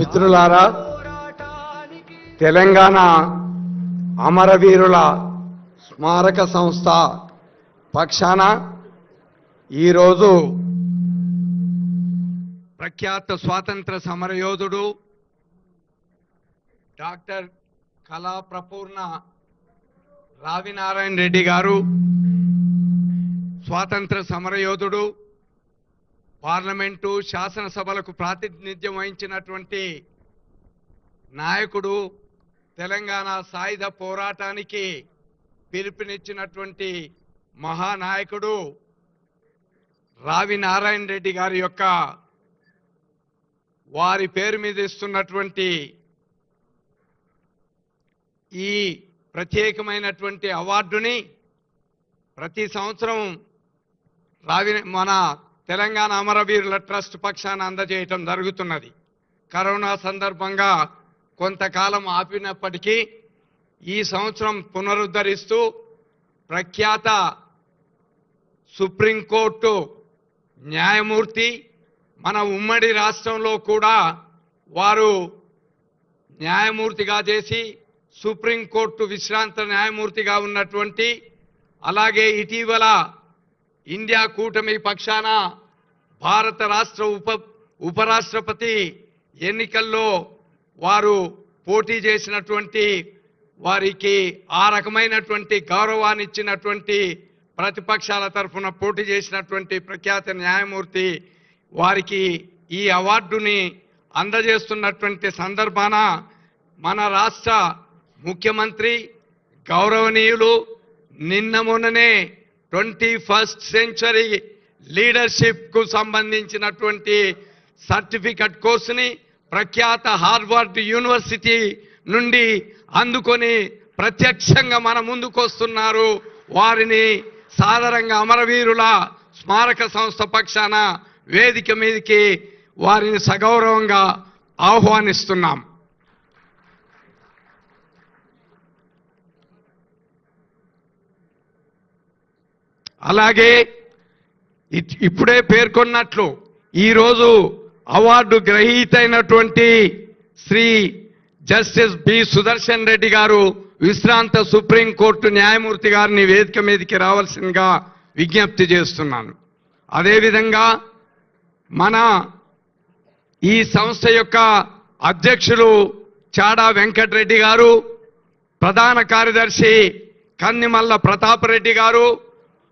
మిత్రులారా, తెలంగాణ అమరవీరుల స్మారక సంస్థ పక్షాన ఈరోజు ప్రఖ్యాత స్వాతంత్ర సమరయోధుడు డాక్టర్ కళా ప్రపూర్ణ రావి నారాయణ రెడ్డి గారు, స్వాతంత్ర సమరయోధుడు, పార్లమెంటు శాసనసభలకు ప్రాతినిధ్యం వహించినటువంటి నాయకుడు, తెలంగాణ సాయుధ పోరాటానికి పిలుపునిచ్చినటువంటి మహానాయకుడు రావి నారాయణ రెడ్డి గారి యొక్క వారి పేరు మీద ఇస్తున్నటువంటి ఈ ప్రత్యేకమైనటువంటి అవార్డుని ప్రతి సంవత్సరం మన తెలంగాణ అమరవీరుల ట్రస్ట్ పక్షాన అందజేయటం జరుగుతున్నది. కరోనా సందర్భంగా కొంతకాలం ఆపినప్పటికీ ఈ సంవత్సరం పునరుద్ధరిస్తూ ప్రఖ్యాత సుప్రీంకోర్టు న్యాయమూర్తి, మన ఉమ్మడి రాష్ట్రంలో కూడా వారు న్యాయమూర్తిగా చేసి సుప్రీంకోర్టు విశ్రాంత న్యాయమూర్తిగా ఉన్నటువంటి, అలాగే ఇటీవల ఇండియా కూటమి పక్షాన భారత రాష్ట్ర ఉపరాష్ట్రపతి ఎన్నికల్లో వారు పోటీ చేసినటువంటి, వారికి ఆ రకమైనటువంటి గౌరవాన్ని ఇచ్చినటువంటి, ప్రతిపక్షాల తరఫున పోటీ చేసినటువంటి ప్రఖ్యాత న్యాయమూర్తి వారికి ఈ అవార్డుని అందజేస్తున్నటువంటి సందర్భాన మన రాష్ట్ర ముఖ్యమంత్రి గౌరవనీయులు నిన్న మొన్ననే 21st సెంచరీ లీడర్షిప్ కు సంబంధించినటువంటి సర్టిఫికెట్ కోర్సుని ప్రఖ్యాత హార్వర్డ్ యూనివర్సిటీ నుండి అందుకొని ప్రత్యక్షంగా మన ముందుకు వస్తున్నారు. వారిని సాదరంగా అమరవీరుల స్మారక సంస్థ పక్షాన వేదిక మీదకి వారిని సగౌరవంగా ఆహ్వానిస్తున్నాం. అలాగే ఇప్పుడే పేర్కొన్నట్లు ఈరోజు అవార్డు గ్రహీత అయినటువంటి శ్రీ జస్టిస్ బి సుదర్శన్ రెడ్డి గారు, విశ్రాంత సుప్రీంకోర్టు న్యాయమూర్తి గారిని వేదిక మీదకి రావాల్సిందిగా విజ్ఞప్తి చేస్తున్నాను. అదేవిధంగా మన ఈ సంస్థ యొక్క అధ్యక్షులు చాడా వెంకటరెడ్డి గారు, ప్రధాన కార్యదర్శి కన్నిమల్ల ప్రతాపరెడ్డి గారు,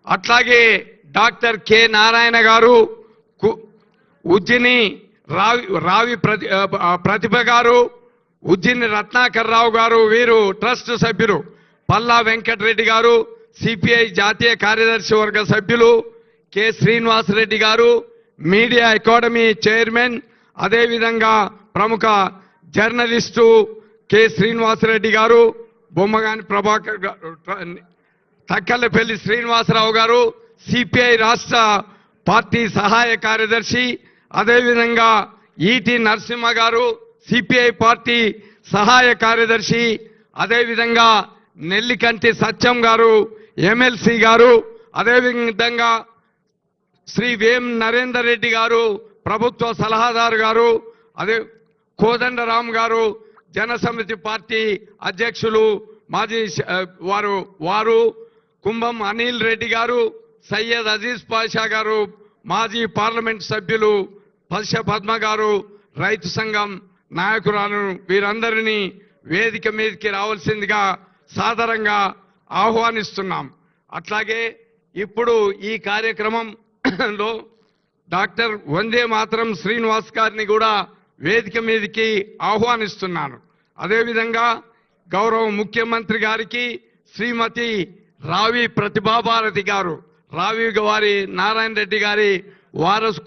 అట్లాగే డాక్టర్ కె నారాయణ గారు, ఉజ్జిని రావి ప్రతిభ గారు, ఉజ్జిని రత్నాకర్ రావు గారు, వీరు ట్రస్ట్ సభ్యులు, పల్లా వెంకటరెడ్డి గారు, సిపిఐ జాతీయ కార్యదర్శి వర్గ సభ్యులు, కె శ్రీనివాసరెడ్డి గారు, మీడియా అకాడమీ చైర్మన్, అదేవిధంగా ప్రముఖ జర్నలిస్టు కె శ్రీనివాసరెడ్డి గారు, బొమ్మగాని ప్రభాకర్ గారు, తక్కలపల్లి శ్రీనివాసరావు గారు, సిపిఐ రాష్ట్ర పార్టీ సహాయ కార్యదర్శి, అదేవిధంగా ఈటి నరసింహ గారు, సిపిఐ పార్టీ సహాయ కార్యదర్శి, అదేవిధంగా నెల్లికంటి సత్యం గారు, ఎమ్మెల్సీ గారు, అదేవిధంగా శ్రీ వేం నరేందర్ రెడ్డి గారు, ప్రభుత్వ సలహాదారు గారు, అదే కోదండరామ్ గారు, జనసమితి పార్టీ అధ్యక్షులు మాజీ వారు కుంభం అనిల్ రెడ్డి గారు, సయ్యద్ అజీజ్ పాషా గారు, మాజీ పార్లమెంట్ సభ్యులు పల్ష పద్మ గారు, రైతు సంఘం నాయకురాలు, వీరందరినీ వేదిక మీదకి రావాల్సిందిగా సాదరంగా ఆహ్వానిస్తున్నాం. అట్లాగే ఇప్పుడు ఈ కార్యక్రమంలో డాక్టర్ వందే మాతరం శ్రీనివాస్ గారిని కూడా వేదిక మీదకి ఆహ్వానిస్తున్నాను. అదేవిధంగా గౌరవ ముఖ్యమంత్రి గారికి శ్రీమతి రావి ప్రతిభాభారతి గారు, రావి వారి నారాయణ రెడ్డి గారి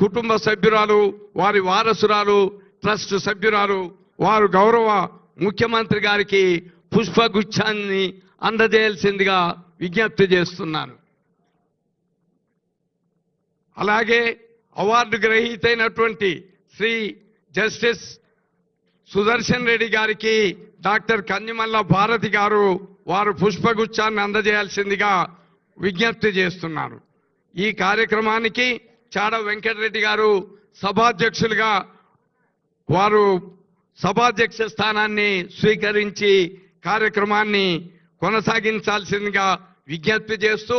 కుటుంబ సభ్యురాలు, వారి వారసురాలు, ట్రస్ట్ సభ్యురాలు, వారు గౌరవ ముఖ్యమంత్రి గారికి పుష్పగుచ్ఛాన్ని అందజేయాల్సిందిగా విజ్ఞప్తి చేస్తున్నాను. అలాగే అవార్డు గ్రహీత అయినటువంటి శ్రీ జస్టిస్ సుదర్శన్ రెడ్డి గారికి డాక్టర్ కన్నిమల్ల భారతి గారు, వారు పుష్పగుచ్ఛాన్ని అందజేయాల్సిందిగా విజ్ఞప్తి చేస్తున్నాను. ఈ కార్యక్రమానికి చాడ వెంకటరెడ్డి గారు సభాధ్యక్షులుగా వారు సభాధ్యక్ష స్థానాన్ని స్వీకరించి కార్యక్రమాన్ని కొనసాగించాల్సిందిగా విజ్ఞప్తి చేస్తూ,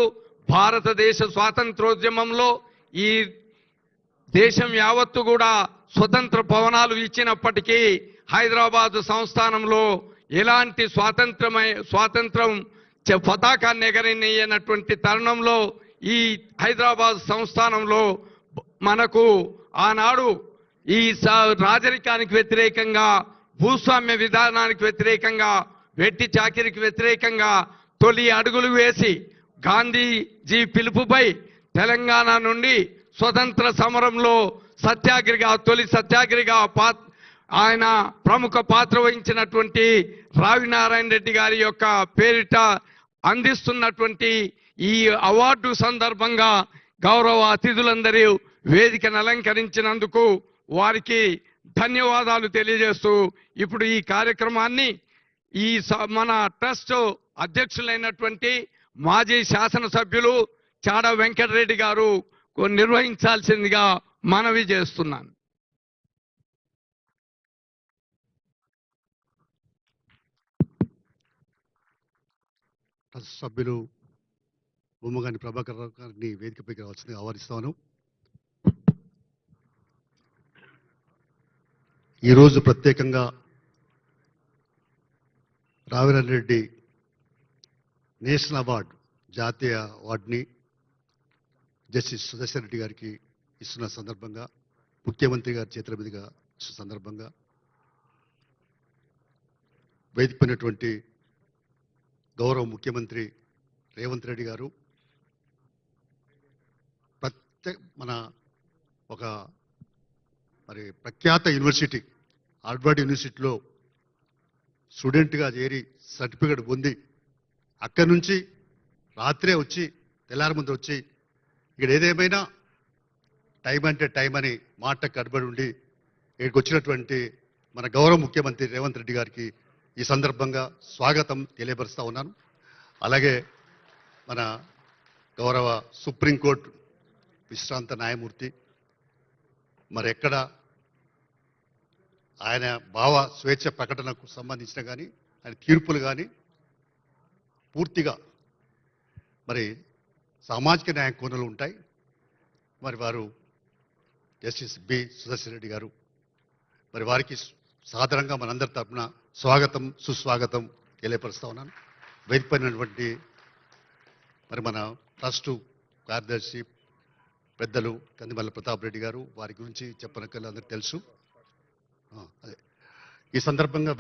భారతదేశ స్వాతంత్రోద్యమంలో ఈ దేశం యావత్తు కూడా స్వతంత్ర పవనాలు ఇచ్చినప్పటికీ హైదరాబాద్ సంస్థానంలో ఎలాంటి స్వాతంత్రం పతాకాన్ని ఎగరనియనటువంటి తరుణంలో ఈ హైదరాబాద్ సంస్థానంలో మనకు ఆనాడు ఈ రాజరికానికి వ్యతిరేకంగా, భూస్వామ్య విధానానికి వ్యతిరేకంగా, వెట్టి చాకిరికి వ్యతిరేకంగా తొలి అడుగులు వేసి గాంధీజీ పిలుపుపై తెలంగాణ నుండి స్వతంత్ర సమరంలో తొలి సత్యాగ్రహిగా ఆయన ప్రముఖ పాత్ర వహించినటువంటి రావి నారాయణ రెడ్డి గారి యొక్క పేరిట అందిస్తున్నటువంటి ఈ అవార్డు సందర్భంగా గౌరవ అతిథులందరూ వేదికను అలంకరించినందుకు వారికి ధన్యవాదాలు తెలియజేస్తూ, ఇప్పుడు ఈ కార్యక్రమాన్ని మన ట్రస్ట్ అధ్యక్షులైనటువంటి మాజీ శాసనసభ్యులు చాడ వెంకటరెడ్డి గారు నిర్వహించాల్సిందిగా మనవి చేస్తున్నాను. ట్రస్ట్ సభ్యులు బొమ్మగాని ప్రభాకర్ రావు గారిని వేదికపైకి రావాల్సిందిగా ఆహ్వానిస్తాను. ఈరోజు ప్రత్యేకంగా రావినారాయణ రెడ్డి నేషనల్ అవార్డు, జాతీయ అవార్డుని జస్టిస్ సుదర్శన్ రెడ్డి గారికి ఇస్తున్న సందర్భంగా, ముఖ్యమంత్రి గారి చేతుల మీదుగా ఇస్తున్న సందర్భంగా వేదికైనటువంటి గౌరవ ముఖ్యమంత్రి రేవంత్ రెడ్డి గారు మన ఒక ప్రఖ్యాత యూనివర్సిటీ హార్వర్డ్ యూనివర్సిటీలో స్టూడెంట్గా చేరి సర్టిఫికేట్ పొంది అక్కడి నుంచి రాత్రే వచ్చి తెల్లారి ముందు వచ్చి ఇక్కడ ఏదేమైనా టైం అంటే టైం అని మాట కట్టుబడి ఉండి ఇక్కడికి వచ్చినటువంటి మన గౌరవ ముఖ్యమంత్రి రేవంత్ రెడ్డి గారికి ఈ సందర్భంగా స్వాగతం తెలియపరుస్తా ఉన్నాను. అలాగే మన గౌరవ సుప్రీంకోర్టు విశ్రాంత న్యాయమూర్తి మరి ఎక్కడ ఆయన భావ స్వేచ్ఛ ప్రకటనకు సంబంధించిన కానీ ఆయన తీర్పులు కానీ పూర్తిగా మరి సామాజిక న్యాయ కోణాలు ఉంటాయి. మరి వారు జస్టిస్ బి సుదర్శన్ రెడ్డి గారు, మరి వారికి సాధారణంగా మనందరి తరఫున స్వాగతం సుస్వాగతం తెలియపరుస్తా ఉన్నాను. వేదికైనటువంటి మరి మన ట్రస్టు కార్యదర్శి పెద్దలు కందిమల్ల ప్రతాప్ రెడ్డి గారు, వారి గురించి చెప్పనక్కర్లేదు, అందరికీ తెలుసు. అదే ఈ సందర్భంగా